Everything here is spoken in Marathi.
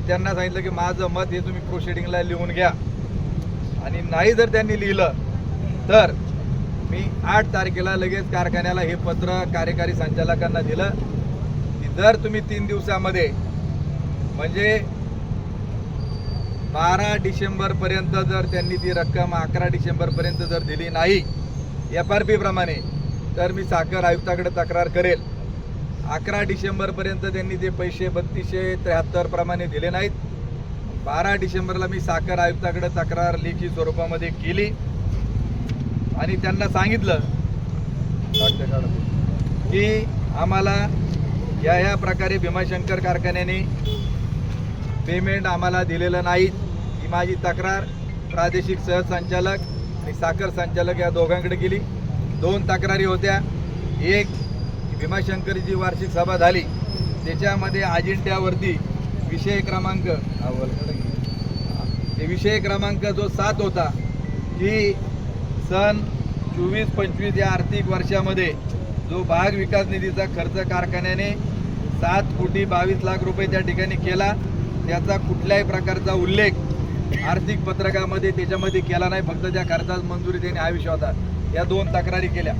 त्यांना सांगितलं की माझं मत हे तुम्ही प्रोसिडिंगला लिहून घ्या, आणि नाही जर त्यांनी लिहिलं तर मी 8 तारखेला लगेच कारखान्याला हे पत्र कार्यकारी संचालकांना दिलं की जर तुम्ही 3 दिवसामध्ये म्हणजे 12 डिसेंबरपर्यंत जर त्यांनी ती रक्कम 11 डिसेंबरपर्यंत जर दिली नाही FRP प्रमाणे, तर मी साखर आयुक्ताकडे तक्रार करेल. 11 डिसेंबरपर्यंत त्यांनी ते पैसे 3273 प्रमाणे दिले नाहीत. 12 डिसेंबरला मी साखर आयुक्ताकडे तक्रार लेखी स्वरूपामध्ये केली आणि त्यांना सांगितलं की आम्हाला या प्रकारे भीमाशंकर कारखान्याने पेमेंट आम्हाला दिलेलं नाही. ही माझी तक्रार प्रादेशिक सहसंचालक आणि साखर संचालक या दोघांकडे गेली. 2 तक्रारी होत्या. एक, भीमाशंकरची वार्षिक सभा झाली, त्याच्यामध्ये अजिंठ्यावरती विषय क्रमांक जो 7 होता की सन 24-25 या आर्थिक वर्षामध्ये जो भाग विकास निधीचा खर्च कारखान्याने 7,22,00,000 रुपये त्या ठिकाणी केला, त्याचा कुठल्याही प्रकारचा उल्लेख आर्थिक पत्रकामध्ये त्याच्यामध्ये केला नाही. फक्त त्या खर्चास मंजुरी देणे हा विषय होता. या 2 तक्रारी केल्या.